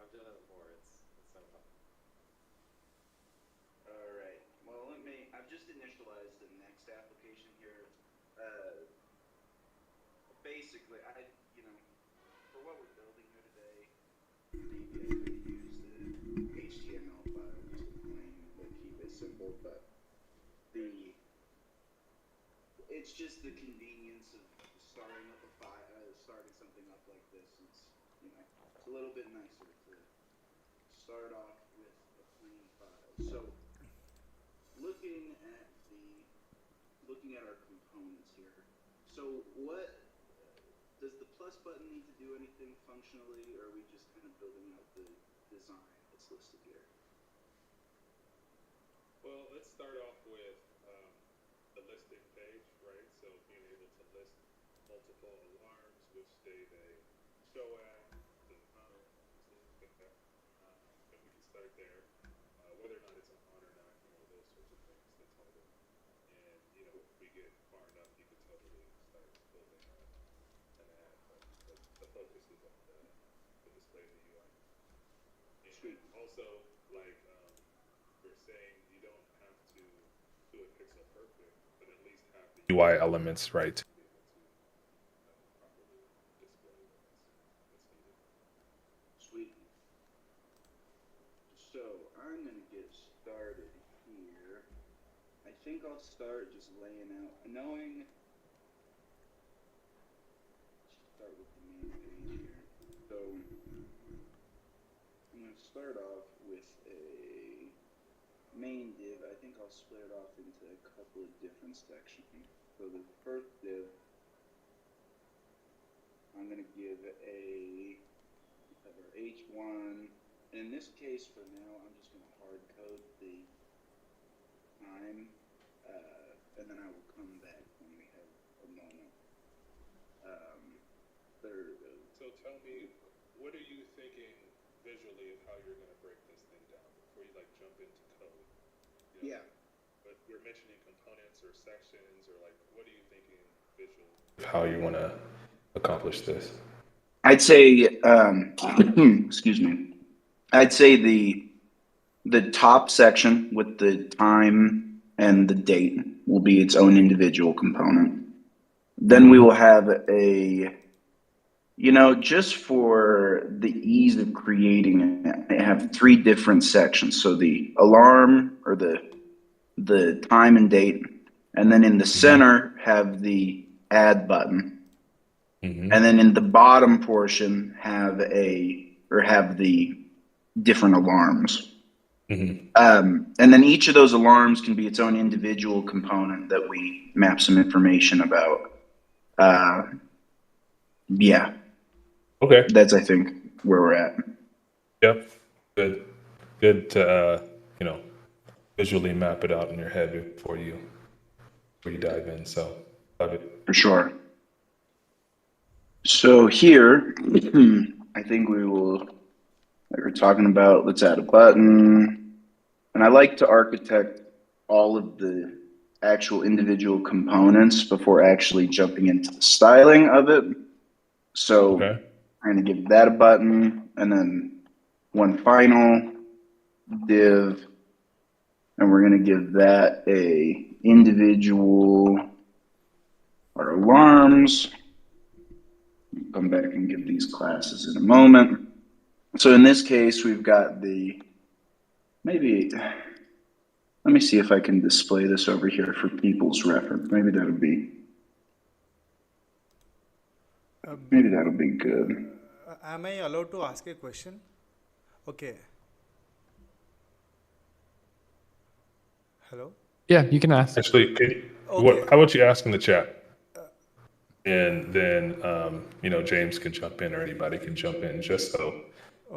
I've done it before. It's no fun. All right. Well, I've just initialized the next application here. Uh, Basically, for what we're building here today, maybe I could have used the HTML file just to keep it simple, but the it's just the convenience of starting up a file, starting something up like this. It's a little bit nicer to start off with a clean file. So looking at the looking at our components here. So what does the plus button need to do anything functionally, or are we just kind of building out the design that's listed here? Well, let's start off with the listing page, right? So being able to list multiple alarms, which day they show at, the time, things like that. And we can start there. Whether or not it's on or not, those sorts of things, the total. And, if we get far enough, you could totally start building an ad. But the focus is on the display of the UI. And Sweet. also, like we're saying, you don't have to do it pixel perfect, but at least have the UI elements right to be able to properly display what's needed. Sweet. So I'm going to get started here. I think I'll start just laying out, start with the main page here. So I'm going to start off with a main div. I think I'll split it off into a couple of different sections. So the first div, I'm going to give our H1. In this case, for now, I'm just going to hard code the time, and then I will come back when we have a moment. So tell me, what are you thinking visually of how you're going to break this thing down before you jump into code? Yeah. But we're mentioning components or sections, or what are you thinking visually? How you want to accomplish this? I'd say, excuse me. I'd say the top section with the time and the date will be its own individual component. Then we will have just for the ease of creating it, I have 3 different sections. So the alarm, or the time and date, and then in the center have the add button. And then in the bottom portion have the different alarms. And then each of those alarms can be its own individual component that we map some information about. Yeah. Okay. That's, I think, where we're at. Yep. Good to visually map it out in your head before you dive in. So love it. For sure. So here, I think we will, like we're talking about, let's add a button. And I like to architect all of the actual individual components before actually jumping into the styling of it. So Okay. I'm going to give that a button, and then one final div, and we're going to give that a individual, our alarms. Come back and give these classes in a moment. So in this case, we've got let me see if I can display this over here for people's reference. Maybe that'll be good. Am I allowed to ask a question? Okay. Hello? Yeah, you can ask. Actually, how about you ask in the chat? And then, James can jump in, or anybody can jump in, just so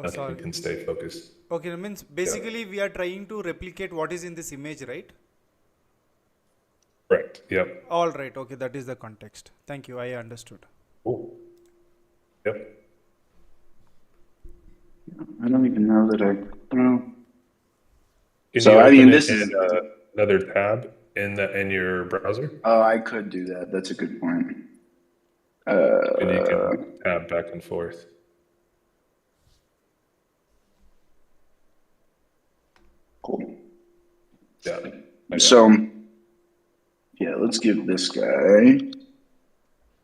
we can stay focused. Okay, that means basically we are trying to replicate what is in this image, right? Correct. Yep. All right. Okay, that is the context. Thank you. I understood. Cool. Yep. I don't even know that Can So, you I open mean, it this in is another tab in your browser? Oh, I could do that. That's a good point. And you can tab back and forth. Yeah. I got So, it. yeah, let's give this guy.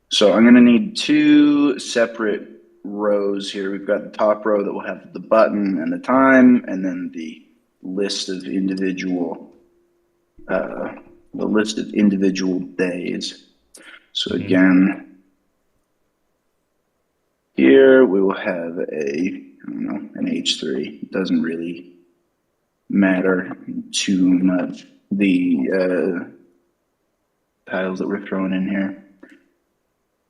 So I'm going to need two separate rows here. We've got the top row that will have the button and the time, and then the list of individual days. So again, here we will have an H3. It doesn't really matter too much, the tiles that we're throwing in here.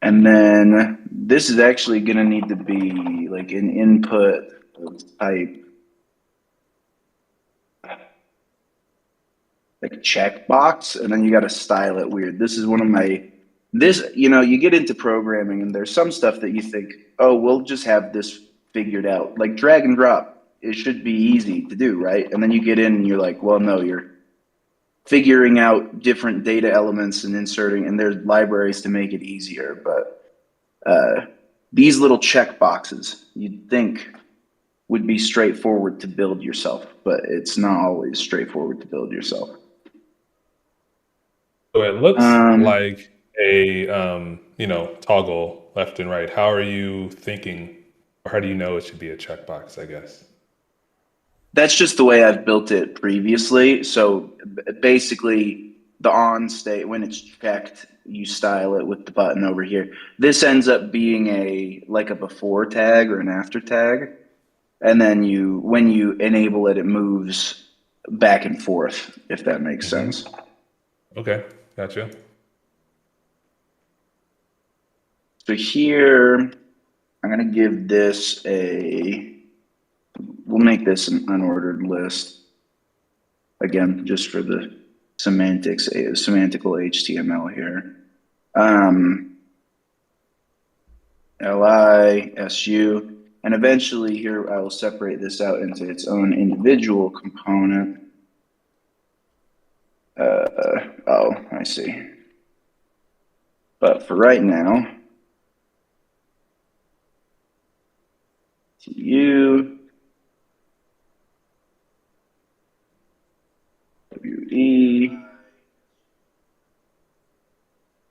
And then this is actually going to need to be like an input type, like checkbox, and then you got to style it weird. This is one of my, you get into programming and there's some stuff that you think, oh, we'll just have this figured out. Like drag and drop, it should be easy to do, right? And then you get in and you're like, well, no, you're figuring out different data elements and inserting, and there's libraries to make it easier. But these little check boxes you'd think would be straightforward to build yourself, but it's not always straightforward to build yourself. So it looks like a toggle left and right. How are you thinking, or how do you know it should be a checkbox, I guess? That's just the way I've built it previously. So basically, the on state, when it's checked, you style it with the button over here. This ends up being like a before tag or an after tag. And then when you enable it, it moves back and forth, if that makes sense. Okay, gotcha. So here, I'm going to give this we'll make this an unordered list. Again, just for the semantical HTML here. Li, su, and eventually here I will separate this out into its own individual component. Oh, I see. But for right now, TU, WE,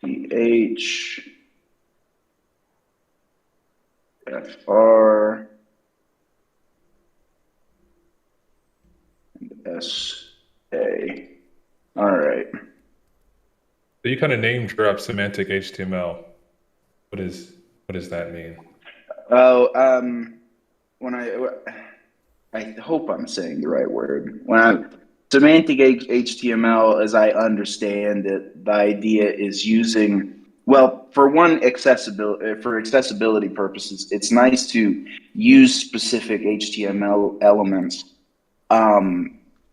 PH, FR, and SA. All right. So you kind of name drop semantic HTML. What does that mean? Oh, when I hope I'm saying the right word. Semantic HTML, as I understand it, the idea is using, well, for accessibility purposes, it's nice to use specific HTML elements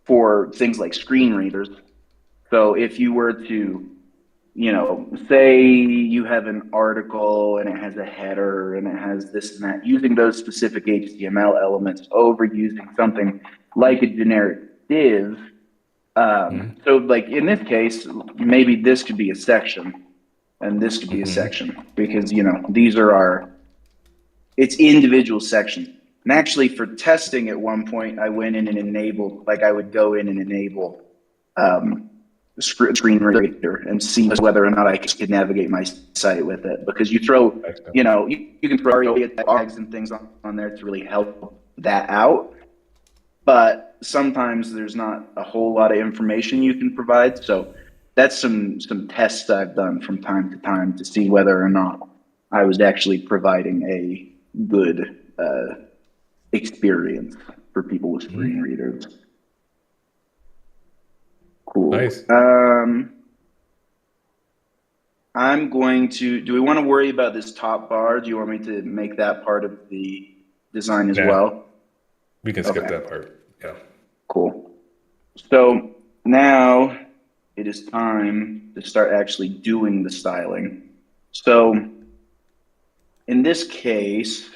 for things like screen readers. So if you were to, say you have an article and it has a header and it has this and that, using those specific HTML elements over using something like a generic div. So like in this case, maybe this could be a section and this could be a section because, these are it's individual sections. And actually for testing at one point, I went in and enabled, I would go in and enable screen reader and see whether or not I could navigate my site with it, because you throw, you can throw tags and things on there to really help that out. But sometimes there's not a whole lot of information you can provide. So that's some tests I've done from time to time to see whether or not I was actually providing a good experience for people with screen readers. Cool. Nice. I'm going to, do we want to worry about this top bar? Do you want me to make that part of the design as well? We can skip that part. Yeah. Cool. So now it is time to start actually doing the styling. So in this case,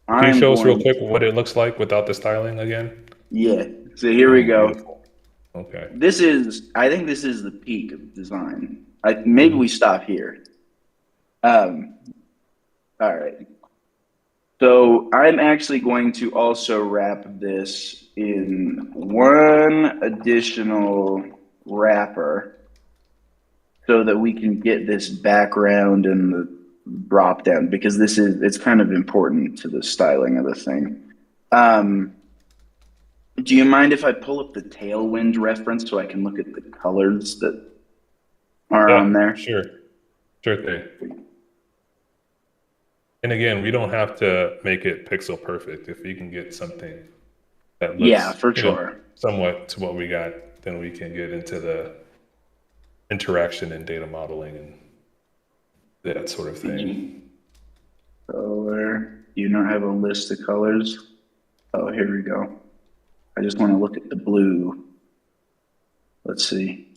can you show us real quick what it looks like without the styling again? Yeah. So here we go. Beautiful. Okay. I think this is the peak of design. Maybe we stop here. All right. So I'm actually going to also wrap this in one additional wrapper so that we can get this background and the drop down, because it's kind of important to the styling of the thing. Do you mind if I pull up the Tailwind reference so I can look at the colors that are on there? Sure thing. And again, we don't have to make it pixel perfect. If you can get something that looks for sure somewhat to what we got, then we can get into the interaction and data modeling and that sort of thing. Color. Do you not have a list of colors? Oh, here we go. I just want to look at the blue. Let's see.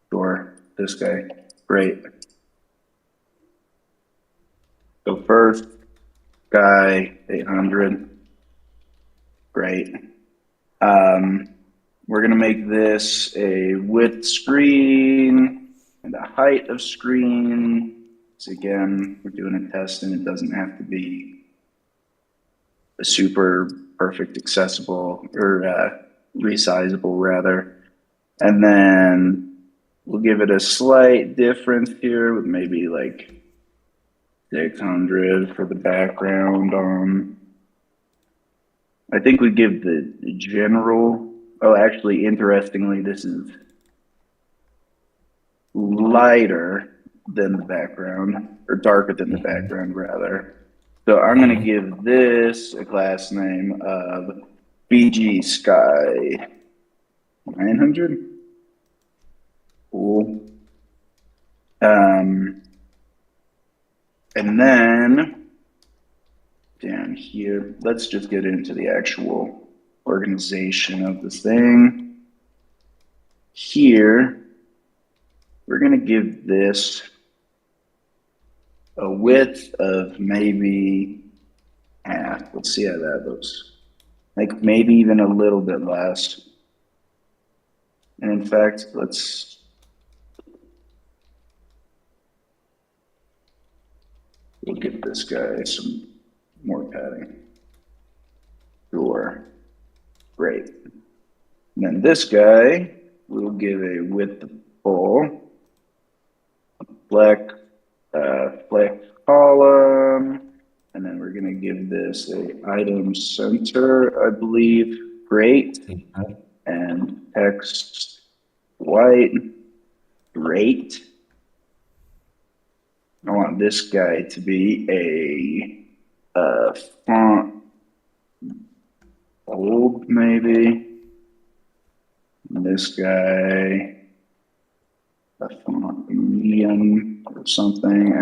Sure, this guy. Great. So first guy, 800. Great. We're going to make this a width screen and a height of screen. So again, we're doing a test and it doesn't have to be a super perfect accessible or resizable rather. And then we'll give it a slight difference here with maybe like 600 for the background on. I think we give the general, oh, actually, interestingly, this is lighter than the background, or darker than the background, rather. So I'm going to give this a class name of BG Sky 900. Cool. And then down here, let's just get into the actual organization of the thing. Here, we're going to give this a width of maybe half. Let's see how that looks. Like maybe even a little bit less. And in fact, we'll give this guy some more padding. Sure. Great. And then this guy, we'll give a width of full, flex column, and then we're going to give this a item center, I believe. Great. And text white. Great. I want this guy to be a font bold, maybe. And this guy, a font medium or something.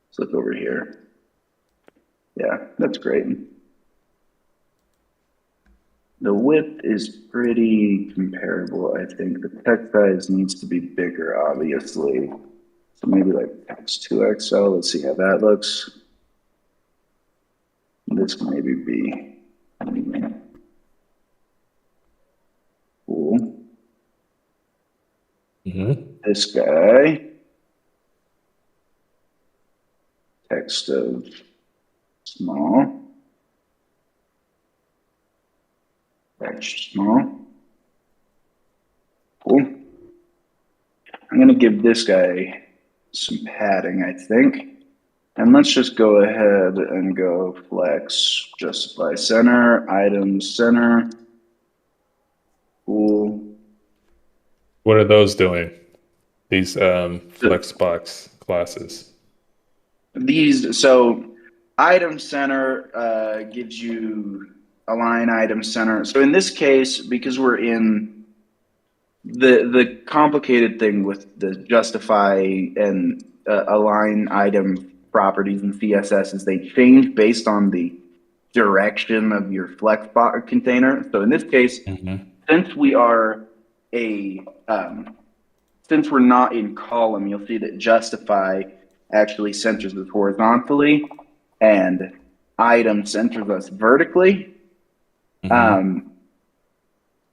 Let's look over here. Yeah, that's great. The width is pretty comparable, I think. The text size needs to be bigger, obviously. So maybe like text 2XL. Let's see how that looks. This can maybe be cool. This guy, text of small. Extra small. Cool. I'm going to give this guy some padding, I think. And let's just go ahead and go flex, justify center, items center. Cool. What are those doing? These Flexbox classes. So item center gives you align item center. So in this case, because we're in the complicated thing with the justify and align item properties in CSS is they change based on the direction of your Flexbox container. So in this case, since we are since we're not in column, you'll see that justify actually centers us horizontally and item centers us vertically.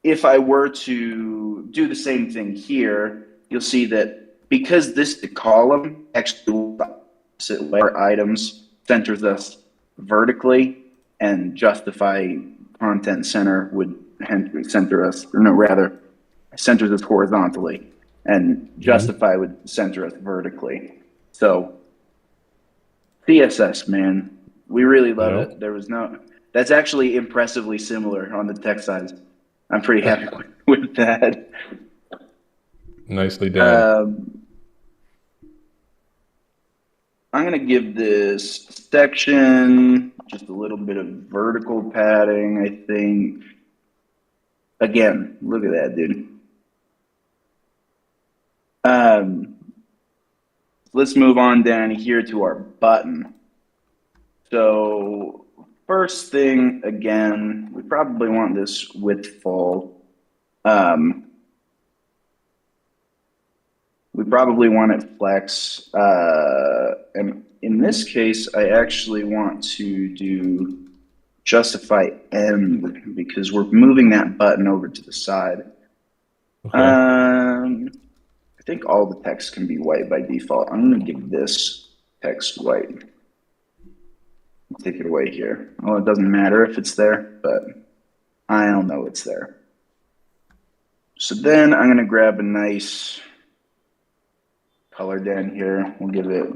If I were to do the same thing here, you'll see that because this is the column, actually where items centers us vertically and justify content center would center us, or no, rather, centers us horizontally, and justify would center us vertically. So CSS, man, we really love Yeah. it. There was no, that's actually impressively similar on the text side. I'm pretty happy with that. Nicely done. I'm going to give this section just a little bit of vertical padding, I think. Again, look at that, dude. Let's move on down here to our button. So first thing, again, we probably want this width full. We probably want it flex. And in this case, I actually want to do justify end because we're moving that button over to the side. Okay. I think all the text can be white by default. I'm going to give this text white. Take it away here. Well, it doesn't matter if it's there, but I don't know it's there. So then I'm going to grab a nice color down here. We'll give it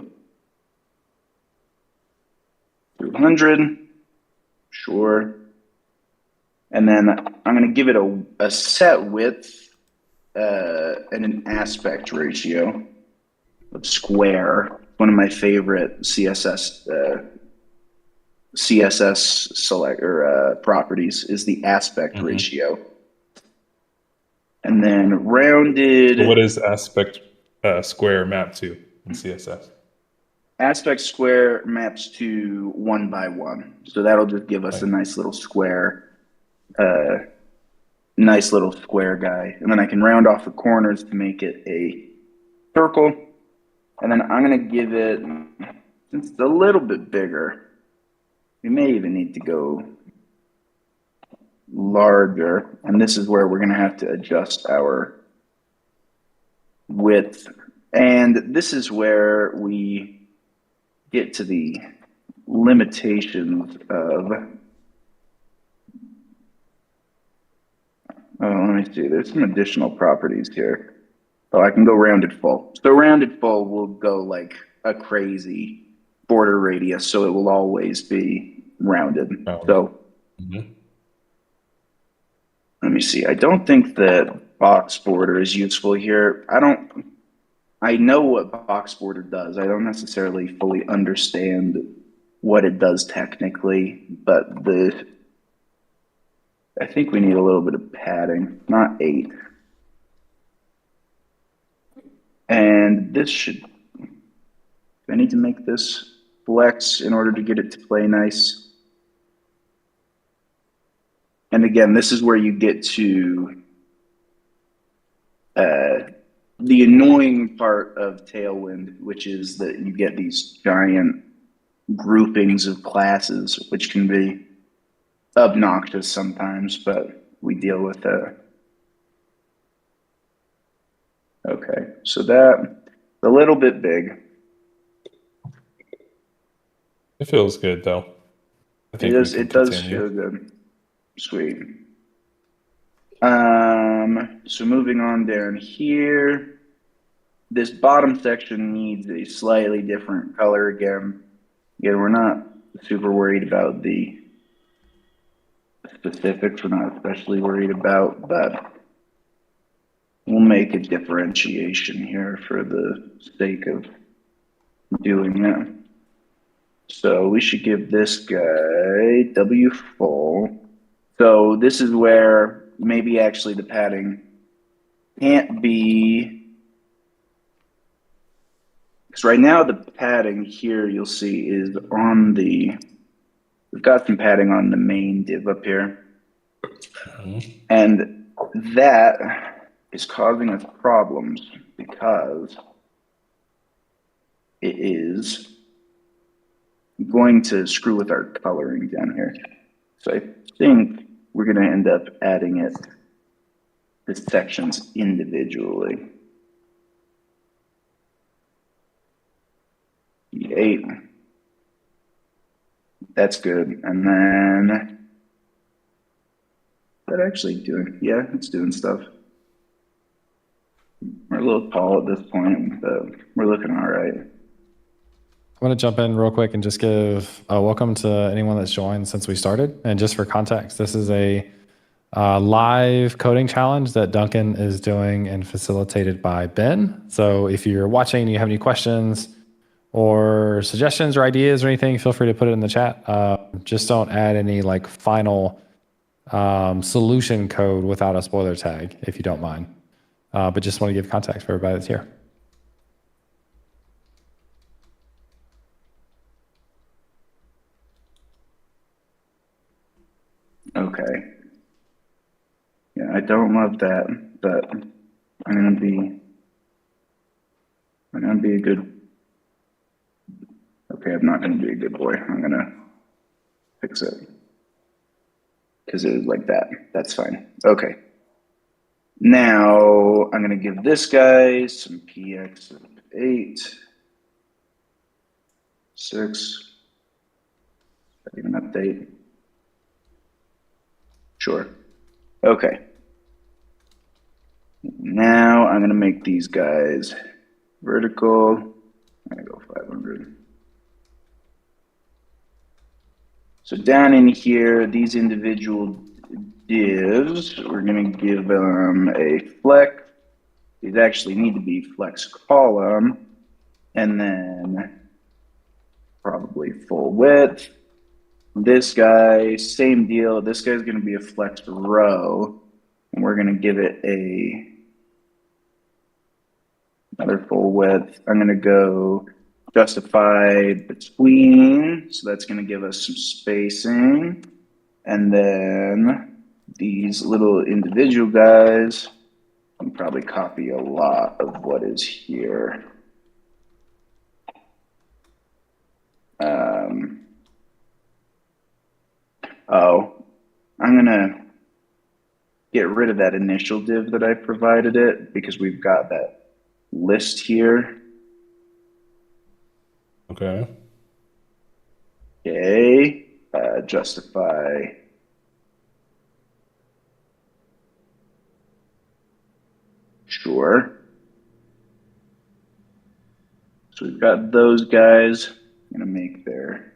200. Sure. And then I'm going to give it a set width and an aspect ratio of square. One of my favorite CSS properties is the aspect ratio. And then rounded. So what is aspect square map to in CSS? Aspect square maps to 1 by 1. So that'll just give us a nice little square, guy. And then I can round off the corners to make it a circle. And then I'm going to give it, since it's a little bit bigger, we may even need to go larger. And this is where we're going to have to adjust our width. And this is where we get to the limitations of, let me see, there's some additional properties here. Oh, I can go rounded full. So rounded full will go like a crazy border radius, so it will always be rounded. So let me see. I don't think that box border is useful here. I know what box border does. I don't necessarily fully understand what it does technically, but I think we need a little bit of padding, not 8. And this should, I need to make this flex in order to get it to play nice. And again, this is where you get to the annoying part of Tailwind, which is that you get these giant groupings of classes, which can be obnoxious sometimes, but we deal with it. Okay, so that's a little bit big. It feels good though. I think it does feel good. Sweet. So moving on down here, this bottom section needs a slightly different color again. Again, we're not super worried about the specifics. We're not especially worried about, but we'll make a differentiation here for the sake of doing that. So we should give this guy W full. So this is where maybe actually the padding can't be, because right now the padding here you'll see is on the, we've got some padding on the main div up here. And that is causing us problems because it is going to screw with our coloring down here. So I think we're going to end up adding the sections individually. E8. That's good. And then that actually doing, yeah, it's doing stuff. We're a little tall at this point, but we're looking all right. I want to jump in real quick and just give a welcome to anyone that's joined since we started. And just for context, this is a live coding challenge that Duncan is doing and facilitated by Ben. So if you're watching and you have any questions or suggestions or ideas or anything, feel free to put it in the chat. Just don't add any like final solution code without a spoiler tag, if you don't mind. But just want to give context for everybody that's here. Okay. Yeah, I don't love that, but I'm gonna be a good. Okay, I'm not gonna be a good boy. I'm gonna fix it because it was like that. That's fine. Okay. Now I'm gonna give this guy some px of 8, 6. Even update. Sure. Okay. Now I'm gonna make these guys vertical. I'm gonna go 500. So down in here, these individual divs, we're gonna give them a flex. These actually need to be flex column, and then probably full width. This guy, same deal. This guy's gonna be a flex row, and we're gonna give it another full width. I'm gonna go justify between, so that's gonna give us some spacing. And then these little individual guys, I can probably copy a lot of what is here. I'm gonna get rid of that initial div that I provided it because we've got that list here. Okay. Okay, justify. Sure. So we've got those guys. I'm gonna make their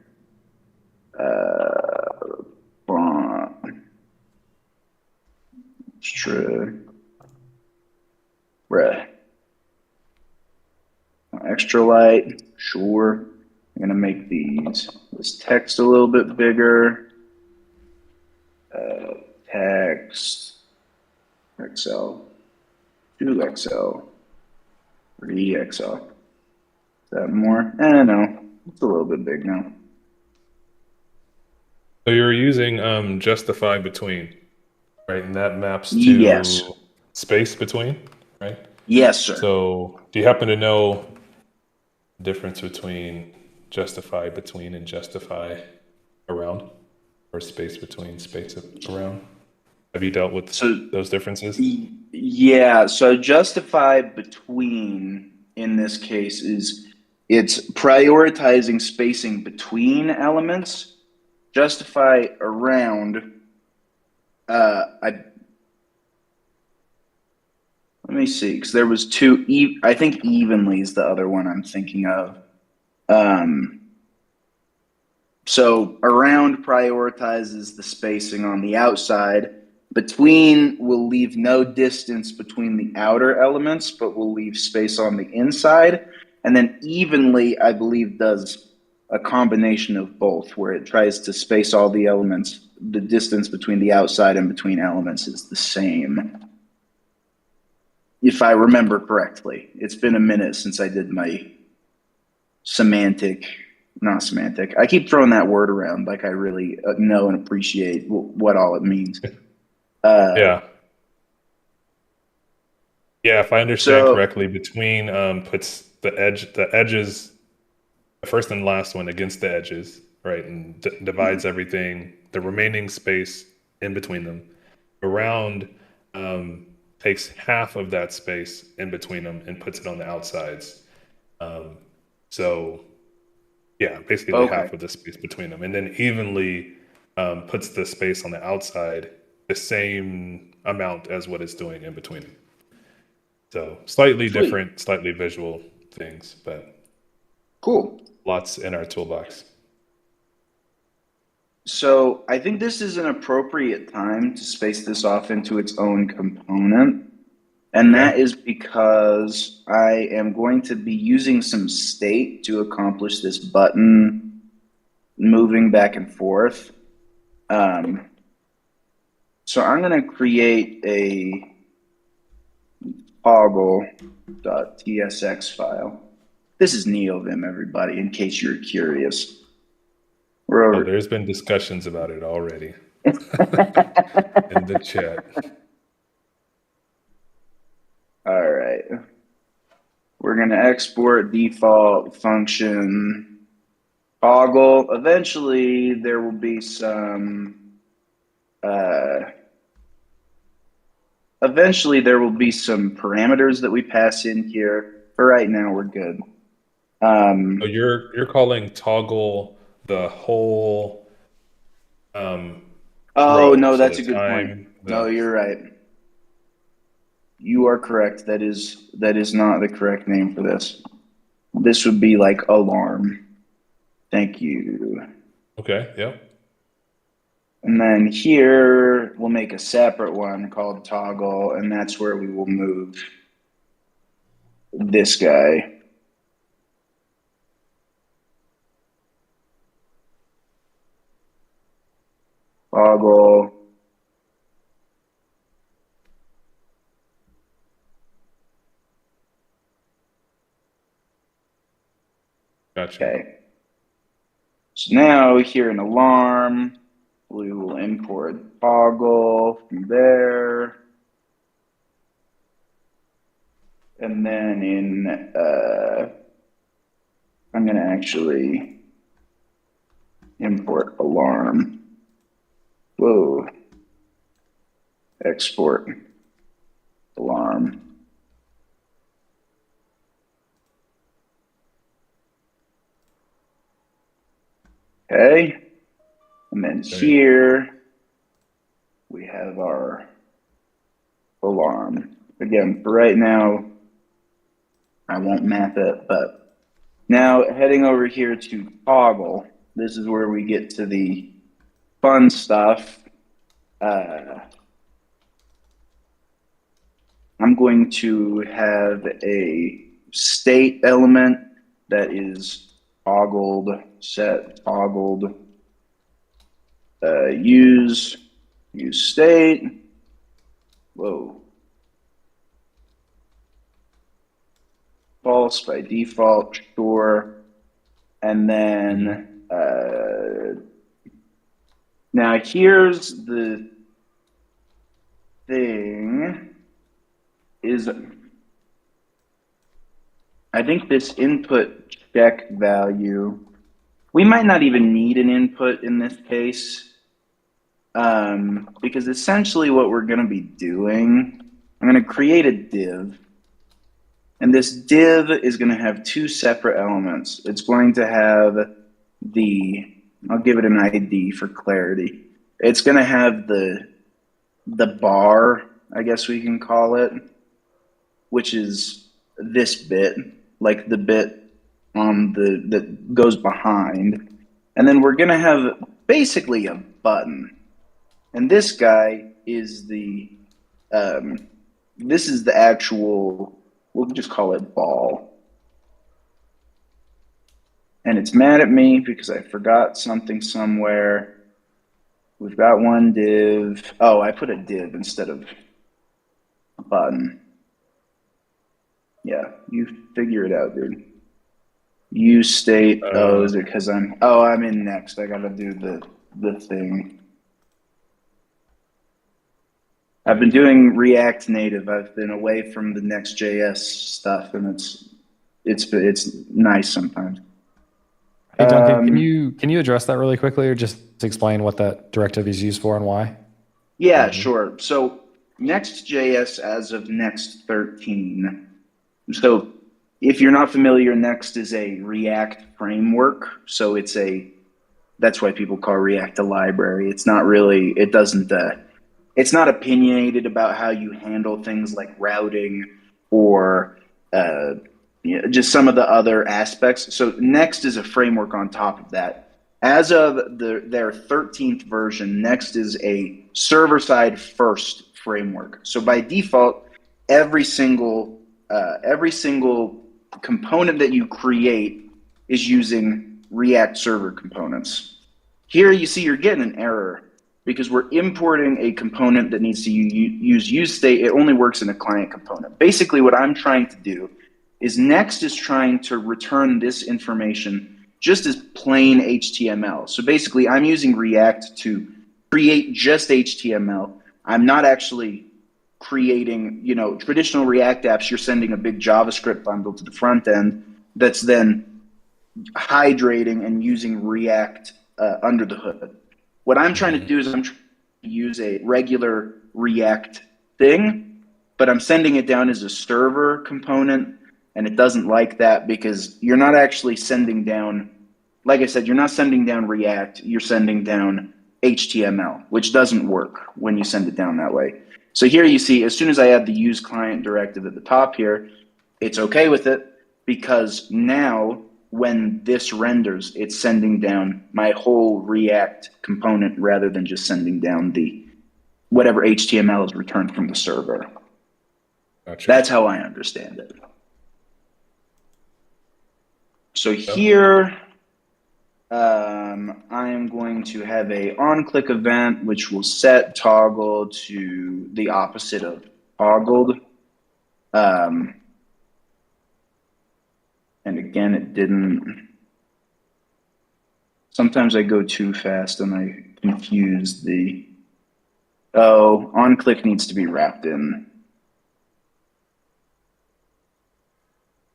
font extra light. Sure. I'm gonna make this text a little bit bigger. Text XL, 2XL, 3XL. Is that more? No, it's a little bit big now. So you're using justify between, right? And that maps to Yes. space between, right? Yes, sir. So do you happen to know the difference between justify between and justify around, or space between, space around? Have you dealt with those differences? Yeah, so justify between in this case it's prioritizing spacing between elements. Justify around, let me see, because there was two, I think evenly is the other one I'm thinking of. So around prioritizes the spacing on the outside. Between will leave no distance between the outer elements, but will leave space on the inside. And then evenly, I believe, does a combination of both, where it tries to space all the elements. The distance between the outside and between elements is the same, if I remember correctly. It's been a minute since I did my not semantic. I keep throwing that word around like I really know and appreciate what all it means. Yeah. If I understand correctly, between puts the edges, the first and last one against the edges, right? And divides everything, the remaining space in between them. Around takes half of that space in between them and puts it on the outsides. So Yeah, basically Okay. half of the space between them, and then evenly puts the space on the outside the same amount as what it's doing in between them. So slightly Sweet. different, slightly visual things, but Cool. lots in our toolbox. So I think this is an appropriate time to space this off into its own component. And Okay. that is because I am going to be using some state to accomplish this button moving back and forth. So I'm going to create a toggle.tsx file. This is NeoVim, everybody, in case you're curious. We're Oh, over. there's been discussions about it already in the chat. All right. We're going to export default function toggle. Eventually, there will be some parameters that we pass in here. For right now, we're good. So you're calling toggle the whole Oh, row, no, so that's the a good time, point. No, you're right. You are correct. That is not the correct name for this. This would be like alarm. Thank you. Okay, yep. And then here we'll make a separate one called toggle, and that's where we will move this guy. Toggle. Gotcha. Okay. So now here in alarm, we will import toggle from there. And then in, I'm going to actually import alarm. Whoa. Export alarm. Okay. And then here we have our alarm. Again, for right now, I won't map it, but now heading over here to toggle, this is where we get to the fun stuff. I'm going to have a state element that is toggled, set toggled, use state. Whoa. False by default, sure. And then now here's the thing is I think this input check value, we might not even need an input in this case, because essentially what we're going to be doing, I'm going to create a div, and this div is going to have two separate elements. It's going to have I'll give it an ID for clarity. It's going to have the bar, I guess we can call it, which is this bit, like the bit on that goes behind. And then we're going to have basically a button. And this guy is this is the actual, we'll just call it ball. And it's mad at me because I forgot something somewhere. We've got one div. Oh, I put a div instead of a button. Yeah, you figure it out, dude. Use state. Oh, is it because I'm in next. I gotta do the thing. I've been doing React Native. I've been away from the Next.js stuff, and it's nice sometimes. Hey Duncan, can you address that really quickly, or just explain what that directive is used for and why? Yeah, sure. So Next.js as of Next 13. So if you're not familiar, Next is a React framework. So that's why people call React a library. It's not really, it's not opinionated about how you handle things like routing or just some of the other aspects. So Next is a framework on top of that. As of their 13th version, Next is a server-side first framework. So by default, every single component that you create is using React server components. Here you see you're getting an error because we're importing a component that needs to use useState. It only works in a client component. Basically, what I'm trying to do is Next is trying to return this information just as plain HTML. So basically, I'm using React to create just HTML. I'm not actually creating, traditional React apps. You're sending a big JavaScript bundle to the front end that's then hydrating and using React under the hood. What I'm trying to do is I'm trying to use a regular React thing, but I'm sending it down as a server component, and it doesn't like that because you're not actually sending down, like I said, you're not sending down React, you're sending down HTML, which doesn't work when you send it down that way. So here you see, as soon as I add the use client directive at the top here, it's okay with it because now when this renders, it's sending down my whole React component rather than just sending down the whatever HTML is returned from the server. Gotcha. That's how I understand it. So here, I am going to have a on-click event, which will set toggle to the opposite of toggled. And again, it didn't. Sometimes I go too fast and I confuse on-click needs to be wrapped in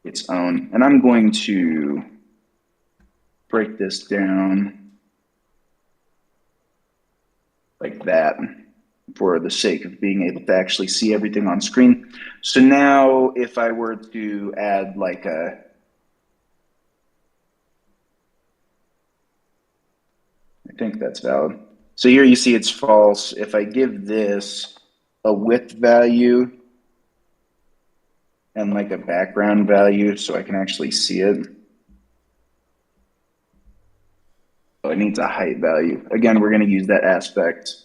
its own. And I'm going to break this down like that for the sake of being able to actually see everything on screen. So now if I were to add like I think that's valid. So here you see it's false. If I give this a width value and like a background value so I can actually see it. Oh, it needs a height value. Again, we're going to use that aspect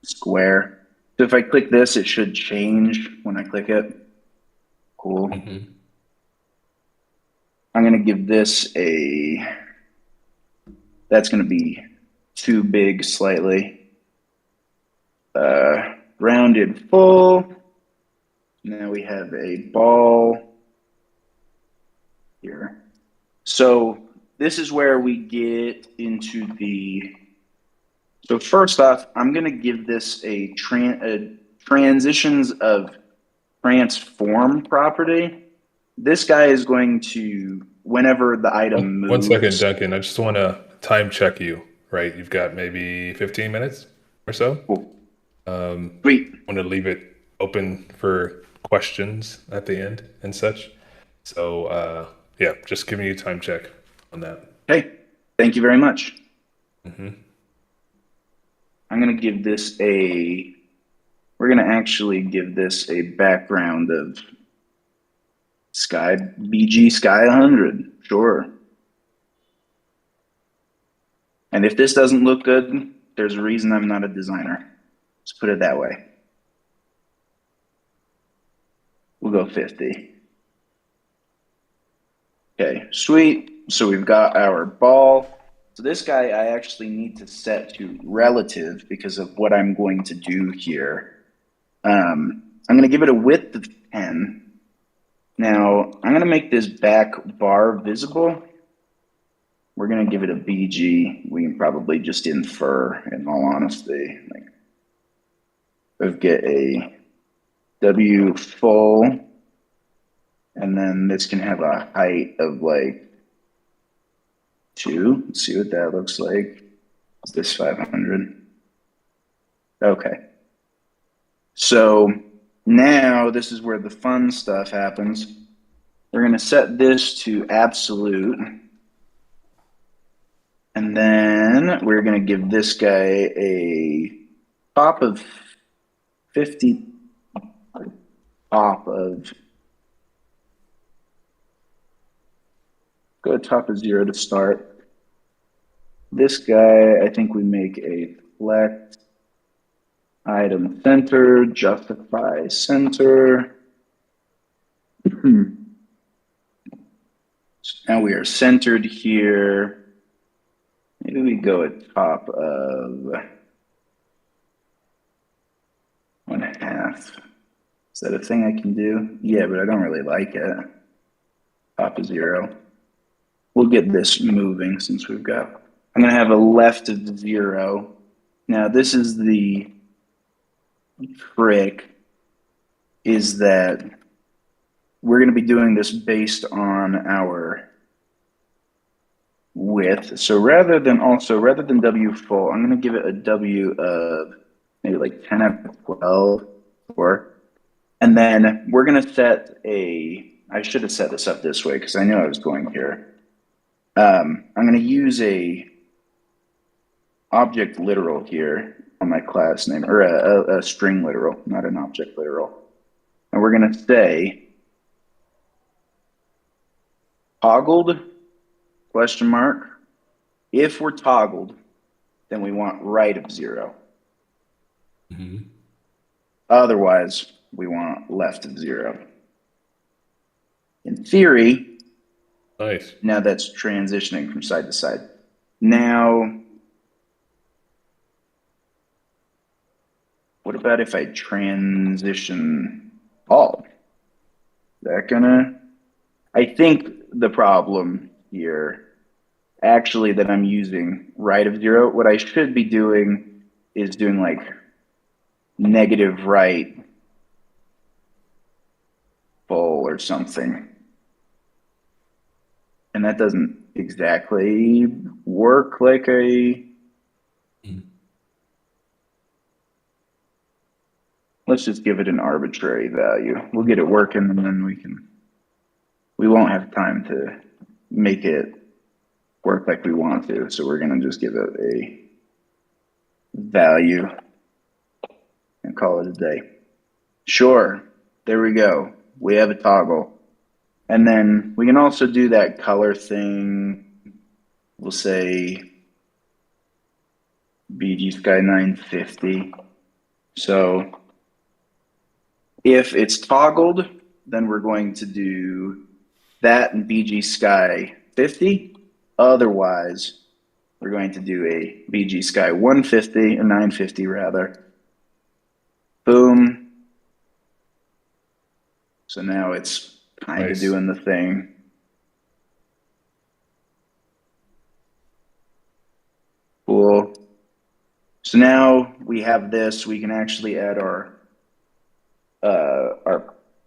square. So if I click this, it should change when I click it. Cool. Mm-hmm. I'm going to give this that's going to be too big slightly. Rounded full. Now we have a ball here. So this is where we get into so first off, I'm going to give this a transitions of transform property. This guy is going to, whenever the item moves. 1 second, Duncan. I just want to time check you, right? You've got maybe 15 minutes or so. Cool. Sweet. I want to leave it open for questions at the end and such. So, yeah, just giving you a time check on that. Okay. Thank you very much. Mm-hmm. I'm going to give this we're going to actually give this a background of BG Sky 100. Sure. And if this doesn't look good, there's a reason I'm not a designer. Let's put it that way. We'll go 50. Okay, sweet. So we've got our ball. So this guy I actually need to set to relative because of what I'm going to do here. I'm going to give it a width of 10. Now, I'm going to make this back bar visible. We're going to give it a BG. We can probably just infer, in all honesty. Get a W full, and then this can have a height of like 2. Let's see what that looks like. Is this 500? Okay. So now this is where the fun stuff happens. We're going to set this to absolute. And then we're going to give this guy a top of 50, top of, go top of 0 to start. This guy, I think we make a select item center, justify center. So now we are centered here. Maybe we go at top of 1/2. Is that a thing I can do? Yeah, but I don't really like it. Top of 0. We'll get this moving since we've got, I'm going to have a left of 0. Now this is the trick, is that we're going to be doing this based on our width. So rather than W full, I'm going to give it a W of maybe like 10 out of 12, and then we're going to set a, I should have set this up this way because I knew I was going here. I'm going to use a object literal here on my class name, or a string literal, not an object literal. And we're going to say toggled, question mark. If we're toggled, then we want right of 0. Mm-hmm. Otherwise, we want left of 0. In theory, Nice. now that's transitioning from side to side. Now, what about if I transition all? Is that gonna, I think the problem here, actually, that I'm using right of 0, what I should be doing is doing like negative right full or something. And that doesn't exactly work like a, let's just give it an arbitrary value. We'll get it working and then we won't have time to make it work like we want to. So we're going to just give it a value and call it a day. Sure, there we go. We have a toggle. And then we can also do that color thing. We'll say BG Sky 950. So if it's toggled, then we're going to do that in BG Sky 50. Otherwise, we're going to do a BG Sky 150, or 950 rather. Boom. So now it's kind of doing the thing. Cool. So now we have this. We can actually add our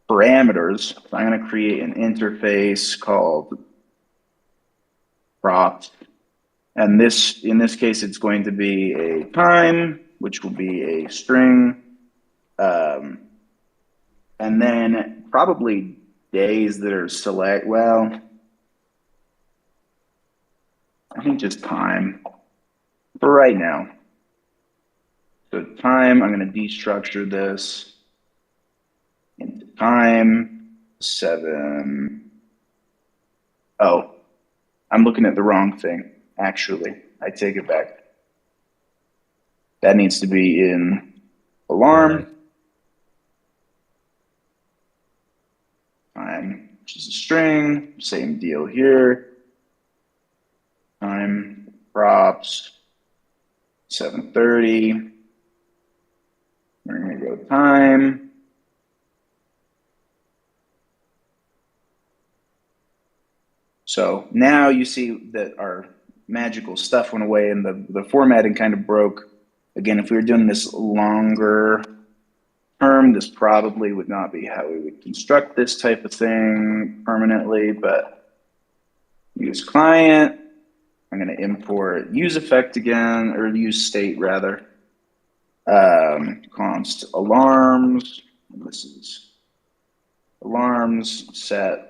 parameters. So I'm going to create an interface called props. And this, in this case, it's going to be a time, which will be a string. And then probably days that are select, well, I think just time for right now. So time, I'm going to destructure this into time 7. Oh, I'm looking at the wrong thing. Actually, I take it back. That needs to be in alarm. Time, which is a string. Same deal here. Time, props, 7:30. We're going to go time. So now you see that our magical stuff went away and the formatting kind of broke. Again, if we were doing this longer term, this probably would not be how we would construct this type of thing permanently, but use client. I'm going to import use effect again, or use state rather. Const alarms. This is alarms set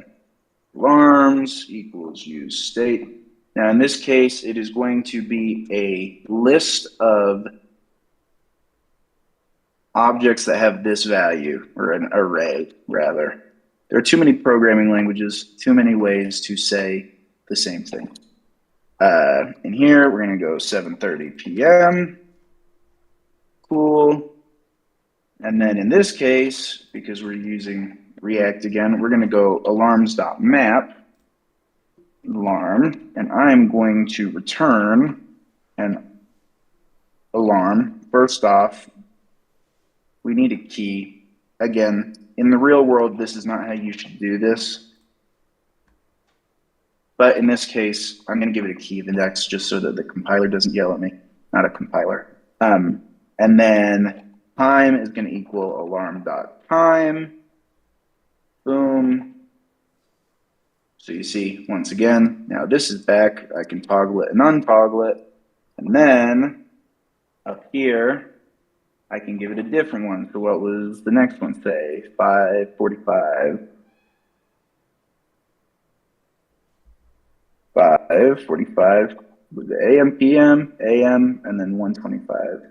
alarms equals use state. Now in this case, it is going to be a list of objects that have this value, or an array rather. There are too many programming languages, too many ways to say the same thing. In here, we're going to go 7:30 p.m. Cool. And then in this case, because we're using React again, we're going to go alarms.map alarm, and I'm going to return an alarm. First off, we need a key. Again, in the real world, this is not how you should do this. But in this case, I'm going to give it a key of index just so that the compiler doesn't yell at me. Not a compiler. And then time is going to equal alarm.time. Boom. So you see, once again, now this is back. I can toggle it and untoggle it. And then up here, I can give it a different one. So what was the next one say? 5:45. 5:45 was the AM, PM, AM, and then 1:25.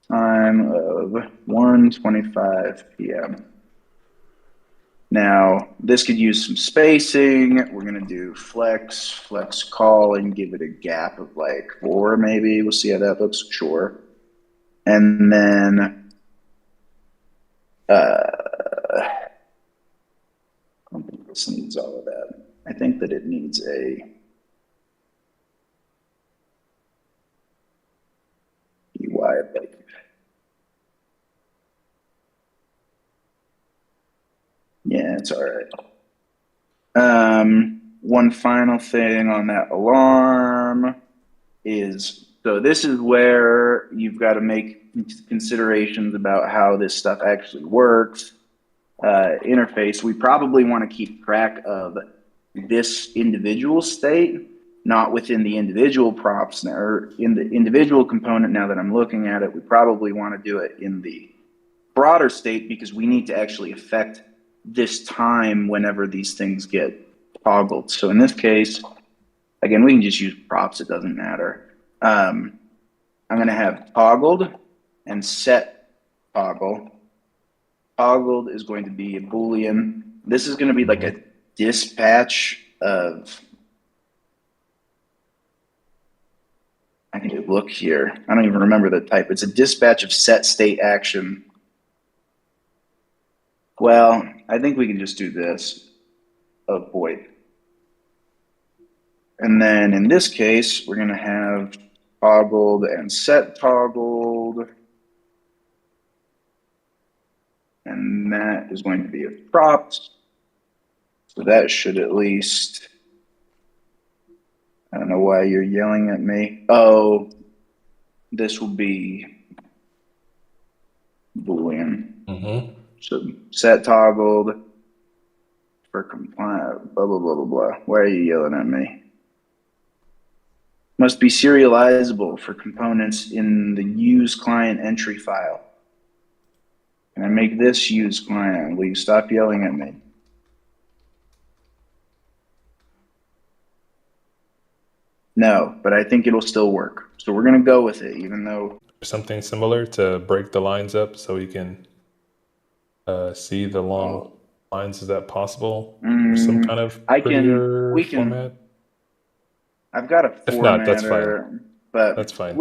Time of 1:25 p.m. Now, this could use some spacing. We're going to do flex call, and give it a gap of like 4 maybe. We'll see how that looks, sure. And then, I don't think this needs all of that. I think that it needs a UI like. Yeah, it's all right. One final thing on that alarm is, so this is where you've got to make considerations about how this stuff actually works. Interface, we probably want to keep track of this individual state, not within the individual props or in the individual component. Now that I'm looking at it, we probably want to do it in the broader state because we need to actually affect this time whenever these things get toggled. So in this case, again, we can just use props. It doesn't matter. I'm going to have toggled and set toggle. Toggled is going to be a Boolean. This is going to be like a dispatch of, I can look here. I don't even remember the type. It's a dispatch of set state action. Well, I think we can just do this, avoid. And then in this case, we're going to have toggled and set toggled. And that is going to be a props. So that should at least, I don't know why you're yelling at me. Oh, this will be Boolean. So set toggled for compliant, blah, blah, blah, blah, blah. Why are you yelling at me? Must be serializable for components in the use client entry file. Can I make this use client? Will you stop yelling at me? No, but I think it'll still work. So we're going to go with it, even though. Something similar to break the lines up so we can see the long lines. Is that possible? Or some kind of prettier format? I've got a formatter. If not, that's fine. But that's fine.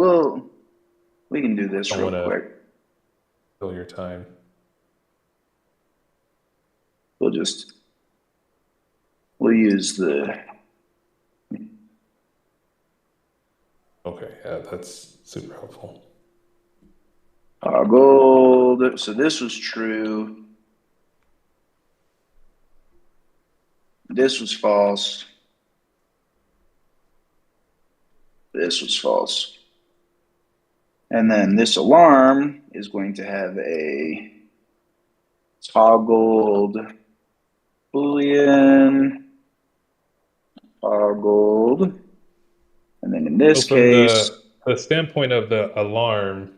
We can do this real quick. Fill your time. We'll use the. Okay, yeah, that's super helpful. Toggled. So this was true. This was false. This was false. And then this alarm is going to have a toggled Boolean, toggled. And then in this case. From the standpoint of the alarm,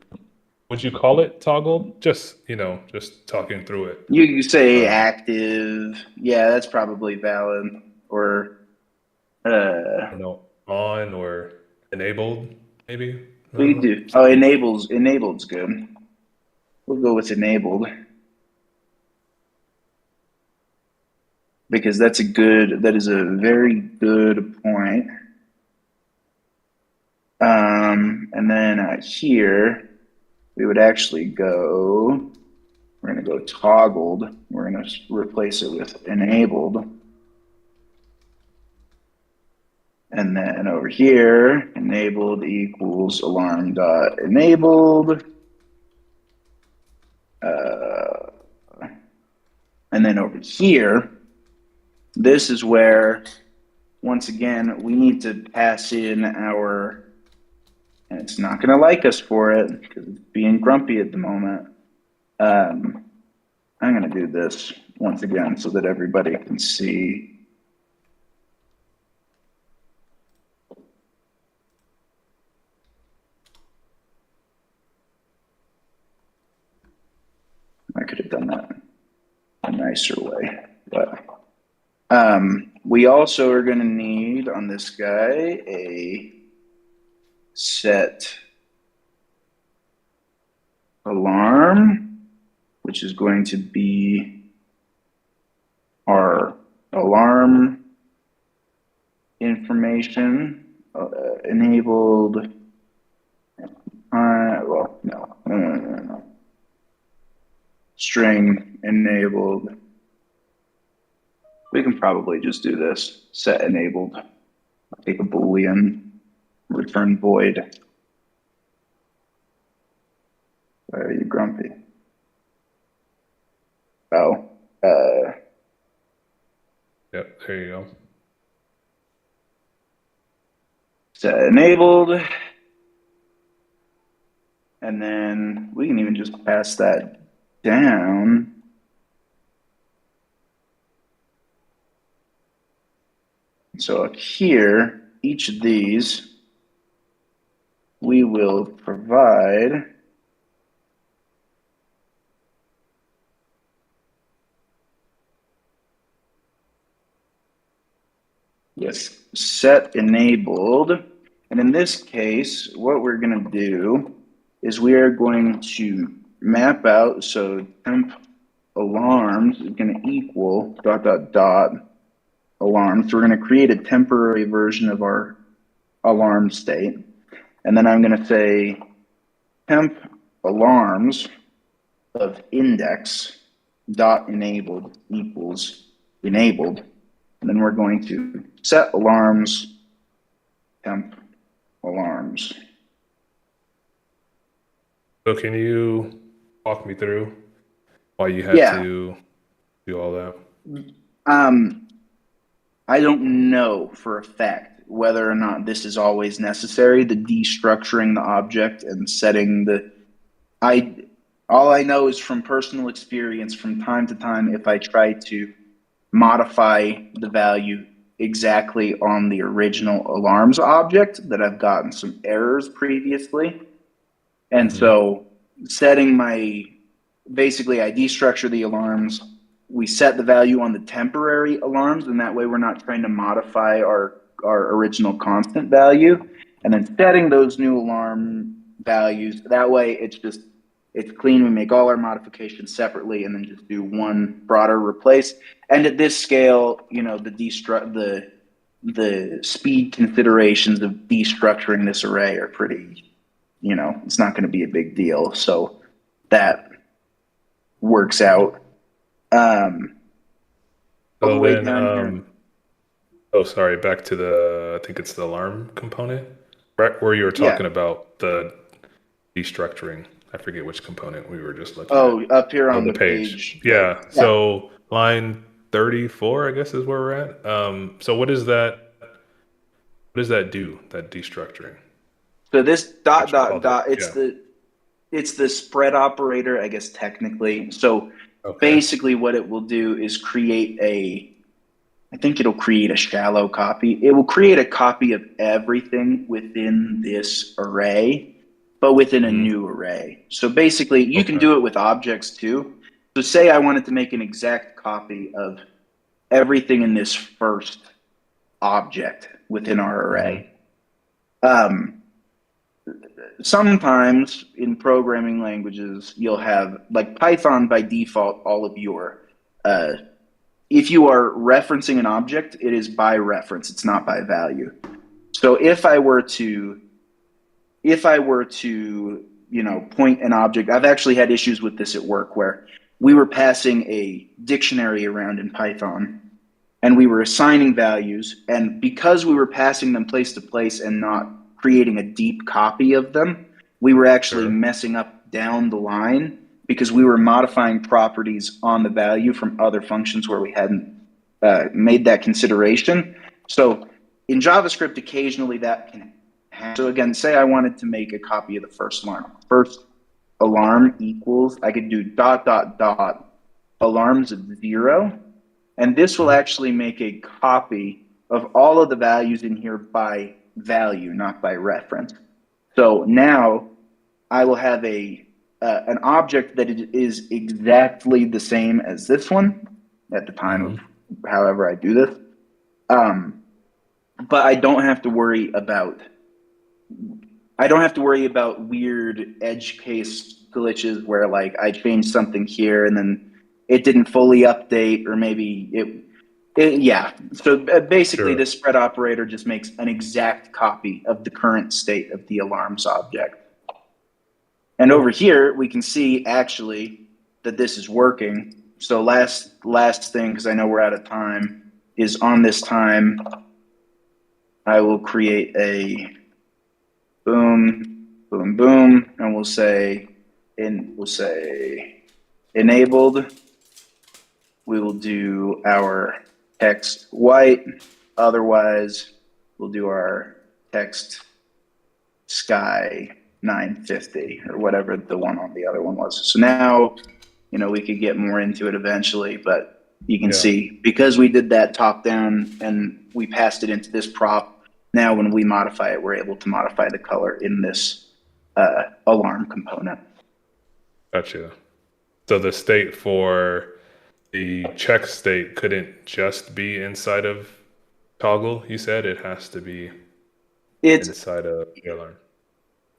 would you call it toggled? Just, just talking through it. You say active. Yeah, that's probably valid. Or, On or enabled, maybe? we do. Oh, enabled's good. We'll go with enabled. Because that is a very good point. And then here, we would actually go, we're going to go toggled. We're going to replace it with enabled. And then over here, enabled equals alarm dot enabled. And then over here, this is where, once again, we need to pass in our, and it's not going to like us for it because it's being grumpy at the moment. I'm going to do this once again so that everybody can see. I could have done that a nicer way, but we also are going to need on this guy a set alarm, which is going to be our alarm information enabled. Well, no. String enabled. We can probably just do this. Set enabled. I'll take a Boolean. Return void. Why are you grumpy? Oh. Yep, there you go. Set enabled. And then we can even just pass that down. So up here, each of these, we will provide set enabled. And in this case, what we're going to do is we are going to map out, so temp alarms is going to equal ... alarms. So we're going to create a temporary version of our alarm state. And then I'm going to say temp alarms of index dot enabled equals enabled. And then we're going to set alarms temp alarms. So can you walk me through why you had to do all that? I don't know for a fact whether or not this is always necessary, the destructuring the object and setting the, all I know is from personal experience from time to time, if I try to modify the value exactly on the original alarms object, that I've gotten some errors previously. And so setting basically I destructure the alarms, we set the value on the temporary alarms, and that way we're not trying to modify our original constant value. And then setting those new alarm values, that way it's clean. We make all our modifications separately and then just do one broader replace. And at this scale, the speed considerations of destructuring this array are pretty, it's not going to be a big deal. So that works out. Sorry, back to I think it's the alarm component, right, where you were talking about the destructuring. I forget which component we were just looking at. Oh, up here on the page. Yeah. So line 34, I guess, is where we're at. So what does that do, that destructuring? So this ... it's the spread operator, I guess, technically. So basically what it will do is I think it'll create a shallow copy. It will create a copy of everything within this array, but within a new array. So basically, you can do it with objects too. So say I wanted to make an exact copy of everything in this first object within our array. Sometimes in programming languages, you'll have, like Python by default, all of your, if you are referencing an object, it is by reference, it's not by value. So if I were to, you know, point an object, I've actually had issues with this at work where we were passing a dictionary around in Python and we were assigning values, and because we were passing them place to place and not creating a deep copy of them, we were actually messing up down the line because we were modifying properties on the value from other functions where we hadn't made that consideration. So in JavaScript, occasionally that can happen. So again, say I wanted to make a copy of the first alarm. First alarm equals, I could do ... alarms of 0. And this will actually make a copy of all of the values in here by value, not by reference. So now I will have an object that is exactly the same as this one at the time of however I do this. But I don't have to worry about weird edge case glitches where like I changed something here and then it didn't fully update, or maybe yeah. So basically this spread operator just makes an exact copy of the current state of the alarms object. And over here, we can see actually that this is working. So last thing, because I know we're out of time, is on this time, I will create a boom, boom, boom, and we'll say enabled. We will do our text white. Otherwise, we'll do our text sky 950 or whatever the one on the other one was. So now, you know, we could get more into it eventually, but you can see because we did that top down and we passed it into this prop, now when we modify it, we're able to modify the color in this alarm component. Gotcha. So the state for the check state couldn't just be inside of toggle, you said? It has to be inside of the alarm.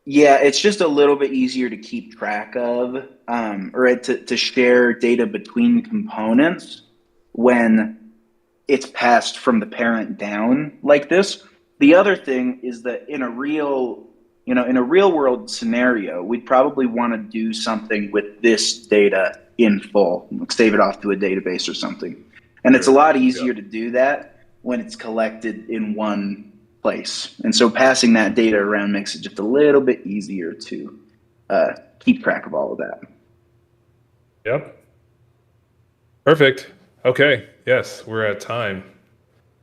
Yeah, it's just a little bit easier to keep track of, or to share data between components when it's passed from the parent down like this. The other thing is that in a real world scenario, we'd probably want to do something with this data in full, save it off to a database or something. And it's a lot easier to do that when it's collected in one place. And so passing that data around makes it just a little bit easier to keep track of all of that. Yep. Perfect. Okay. Yes, we're at time.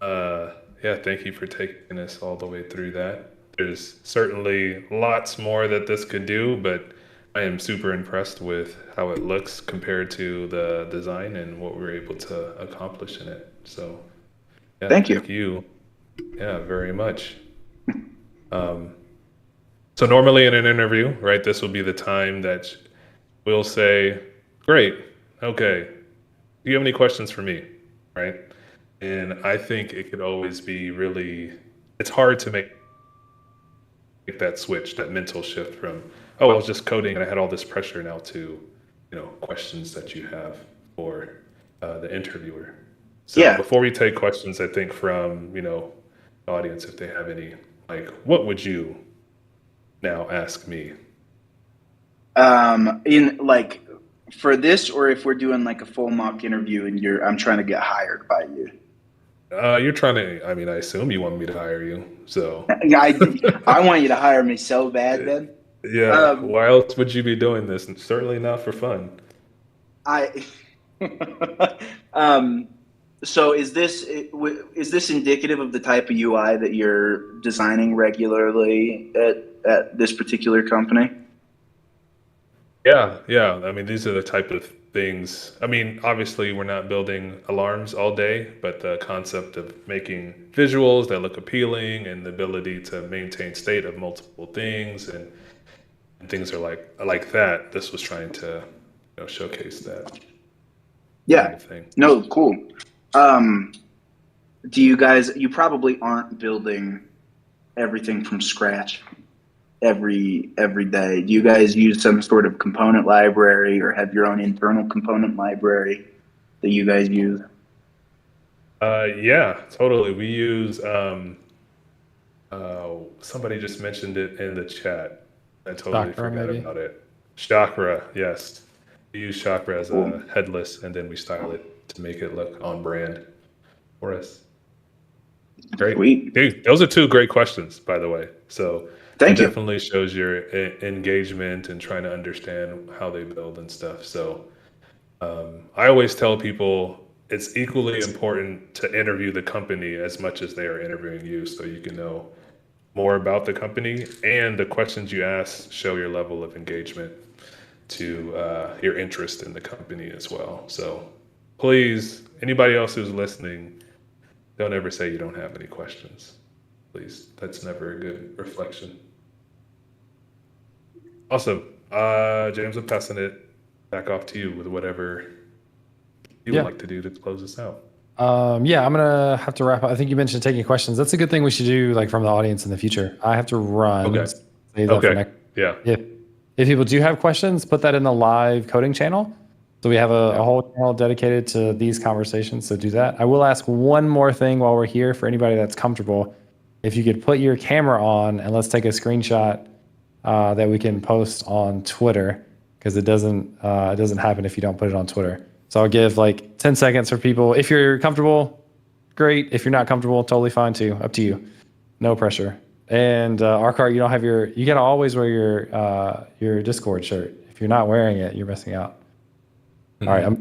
Yeah, thank you for taking us all the way through that. There's certainly lots more that this could do, but I am super impressed with how it looks compared to the design and what we were able to accomplish in it. So yeah, thank you. Yeah, very much. So normally in an interview, right, this will be the time that we'll say, great, okay, do you have any questions for me, right? And I think it could always be really, it's hard to make that switch, that mental shift from, oh, I was just coding and I had all this pressure now to, you know, questions that you have for the interviewer. So before we take questions, I think from, you know, the audience, if they have any, like, what would you now ask me? In like for this, or if we're doing like a full mock interview and I'm trying to get hired by you. You're trying to, I mean, I assume you want me to hire you, so. I want you to hire me so bad, then. Yeah, why else would you be doing this? And certainly not for fun. So is this indicative of the type of UI that you're designing regularly at this particular company? Yeah. I mean, these are the type of things. I mean, obviously, we're not building alarms all day, but the concept of making visuals that look appealing and the ability to maintain state of multiple things and and things are like that. This was trying to showcase that Yeah. kind of thing. No, cool. Do you guys? You probably aren't building everything from scratch every day. Do you guys use some sort of component library or have your own internal component library that you guys use? Yeah, totally. We use somebody just mentioned it in the chat. I totally Chakra, forgot maybe? about it. Chakra, yes. We use Chakra as Cool. a headless, and then we style it to make it look on brand for us. Great. Sweet. Dude, those are two great questions, by the way. So Thank it you. definitely shows your engagement and trying to understand how they build and stuff. So I always tell people it's equally important to interview the company as much as they are interviewing you, so you can know more about the company, and the questions you ask show your level of engagement to your interest in the company as well. So please, anybody else who's listening, don't ever say you don't have any questions. Please, that's never a good reflection. Awesome. James, I'm passing it back off to you with whatever you would like to do to close this out. Yeah, I'm gonna have to wrap up. I think you mentioned taking questions. That's a good thing we should do, like from the audience in the future. I have to run. Okay. Save that for Okay. next. Yeah. If people do have questions, put that in the live coding channel. So we have a whole channel dedicated to these conversations. So do that. I will ask one more thing while we're here for anybody that's comfortable. If you could put your camera on and let's take a screenshot that we can post on Twitter, because it doesn't happen if you don't put it on Twitter. So I'll give like 10 seconds for people. If you're comfortable, great. If you're not comfortable, totally fine too. Up to you. No pressure. And Arcart, you gotta always wear your Discord shirt. If you're not wearing it, you're missing out. All right, I'm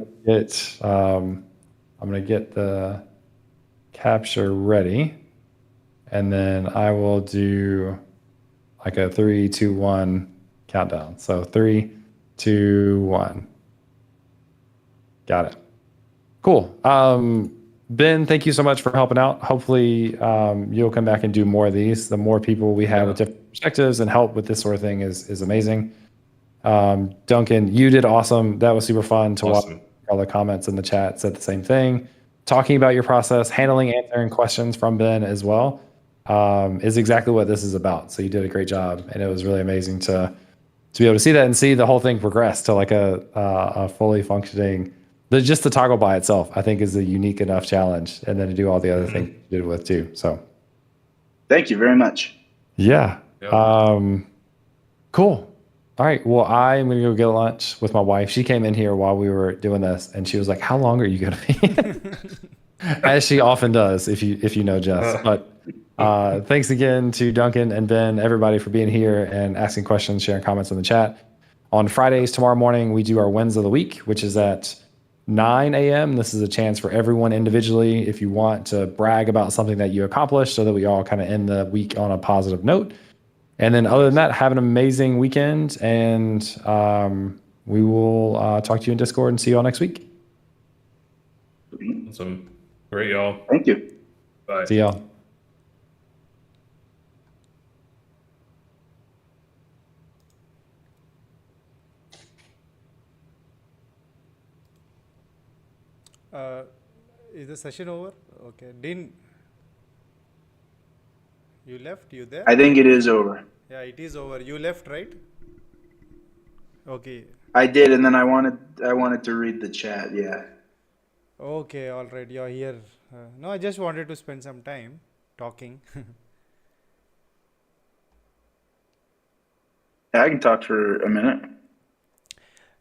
gonna get the capture ready, and then I will do like a 3, 2, 1 countdown. So 3, 2, 1. Got it. Cool. Ben, thank you so much for helping out. Hopefully, you'll come back and do more of these. The more people we have with different perspectives and help with this sort of thing is amazing. Duncan, you did awesome. That was super fun to watch. All the comments in the chat said the same thing. Talking about your process, answering questions from Ben as well, is exactly what this is about. So you did a great job, and it was really amazing to be able to see that and see the whole thing progress to like a fully functioning. Just the toggle by itself, I think, is a unique enough challenge, and then to do all the other things you did with too. So, thank you very much. Yeah. Cool. All right. Well, I'm gonna go get lunch with my wife. She came in here while we were doing this, and she was like, "How long are you gonna be?" As she often does, if you know Jess. But thanks again to Duncan and Ben, everybody, for being here and asking questions, sharing comments in the chat. On Fridays, tomorrow morning, we do our wins of the week, which is at 9 a.m. This is a chance for everyone individually, if you want to brag about something that you accomplished, so that we all kind of end the week on a positive note. And then other than that, have an amazing weekend, and we will talk to you in Discord and see you all next week. Awesome. Great, y'all. Thank you. Bye. See y'all. Is the session over? Okay. Dean, you left? You there? I think it is over. Yeah, it is over. You left, right? Okay. I did, and then I wanted to read the chat. Yeah. Okay, all right. You're here. No, I just wanted to spend some time talking. I can talk for a minute.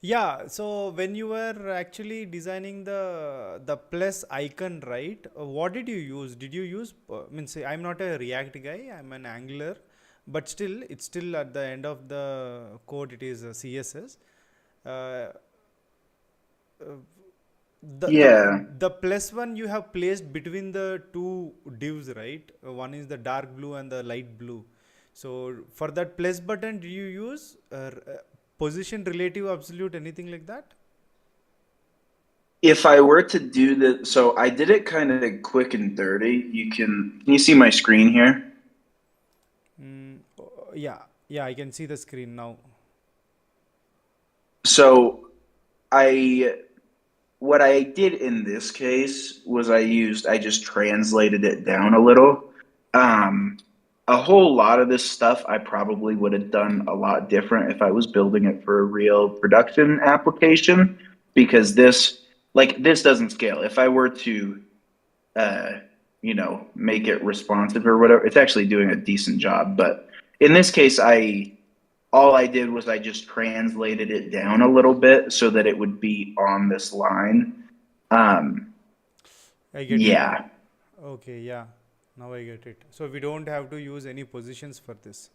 Yeah, so when you were actually designing the plus icon, right? What did you use? Did you use, say I'm not a React guy, I'm an Angular, but still, it's still at the end of the code, it is CSS. The plus one you have placed between the two divs, right? One is the dark blue and the light blue. So for that plus button, do you use position, relative, absolute, anything like that? If I were to do so I did it kind of quick and dirty. Can you see my screen here? Yeah, I can see the screen now. So what I did in this case was I just translated it down a little. Um, a whole lot of this stuff I probably would have done a lot different if I was building it for a real production application, because this doesn't scale. If I were to uh, make it responsive or whatever, it's actually doing a decent job. But in this case, all I did was I just translated it down a little bit so that it would be on this line. Um, I get it. yeah, Okay, yeah. Now I get it. So we don't have to use any positions for this.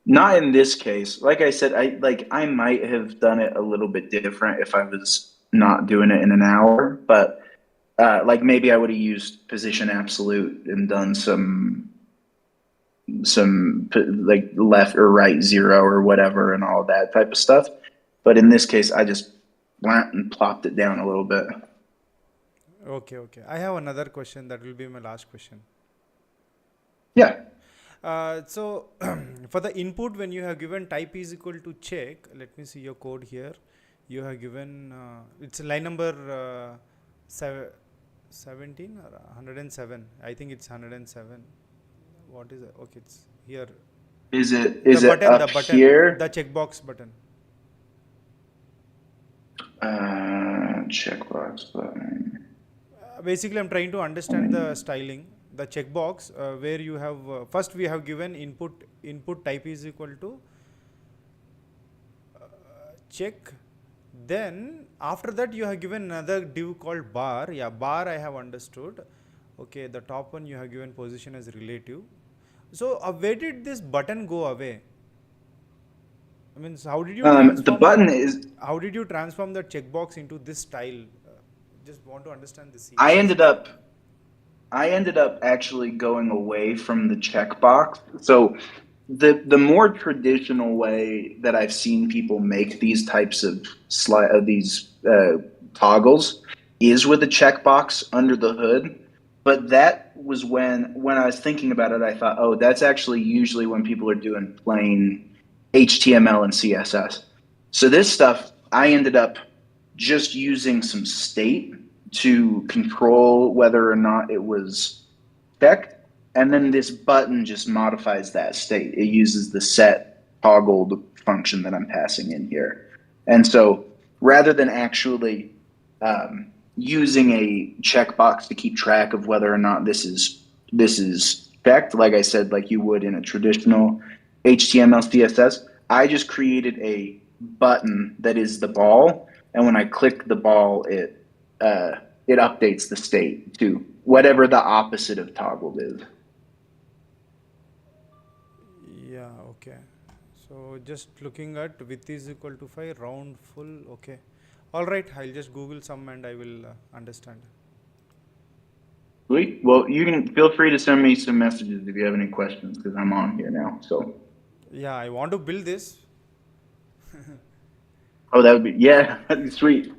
not in this case. Like I said, I might have done it a little bit different if I was not doing it in an hour, but like maybe I would have used position absolute and done some like left or right zero or whatever and all that type of stuff. But in this case, I just went and plopped it down a little bit. Okay, okay. I have another question that will be my last question. Yeah. So for the input, when you have given type is equal to check, let me see your code here. You have given it's line number 17 or 107. I think it's 107. What is it? Okay, it's here. Is it The up button, here? the checkbox button. Checkbox button. Basically, I'm trying to understand the styling. The checkbox where you have first we have given input type is equal to check. Then after that you have given another div called bar. Yeah, bar I have understood. Okay, the top one you have given position as relative. So where did this button go away? I mean, how did you The transform button that? is. How did you transform the checkbox into this style? Just want to understand the I CSS. ended up actually going away from the checkbox. So the more traditional way that I've seen people make these types of toggles is with a checkbox under the hood. But that was when I was thinking about it, I thought, oh, that's actually usually when people are doing plain HTML and CSS. So this stuff, I ended up just using some state to control whether or not it was checked. And then this button just modifies that state. It uses the set toggled function that I'm passing in here. And so rather than actually using a checkbox to keep track of whether or not this is checked, like I said, like you would in a traditional HTML CSS, I just created a button that is the ball, and when I click the ball, it updates the state to whatever the opposite of toggled is. Yeah, okay. So just looking at width is equal to 5, round full, okay. All right, I'll just Google some and I will understand. Sweet. Well, you can feel free to send me some messages if you have any questions because I'm on here now. So. Yeah, I want to build this. Oh, that'd be sweet.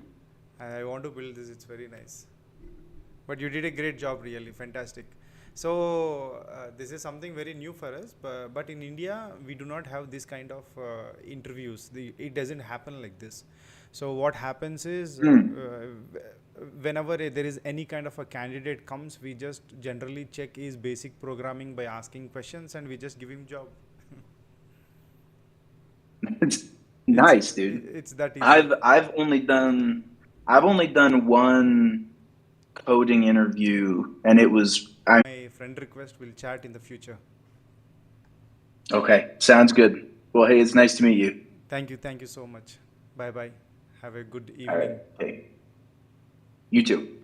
I want to build this, it's very nice. But you did a great job, really, fantastic. So this is something very new for us, but in India, we do not have this kind of interviews. It doesn't happen like this. So what happens is, whenever there is any kind of a candidate comes, we just generally check his basic programming by asking questions and we just give him job. It's nice, dude. It's that easy. I've only done one coding interview, and it was My friend request will chat in the future. okay. Sounds good. Well, hey, it's nice to meet you. Thank you so much. Bye bye. Have a good evening. All right. Hey. You too.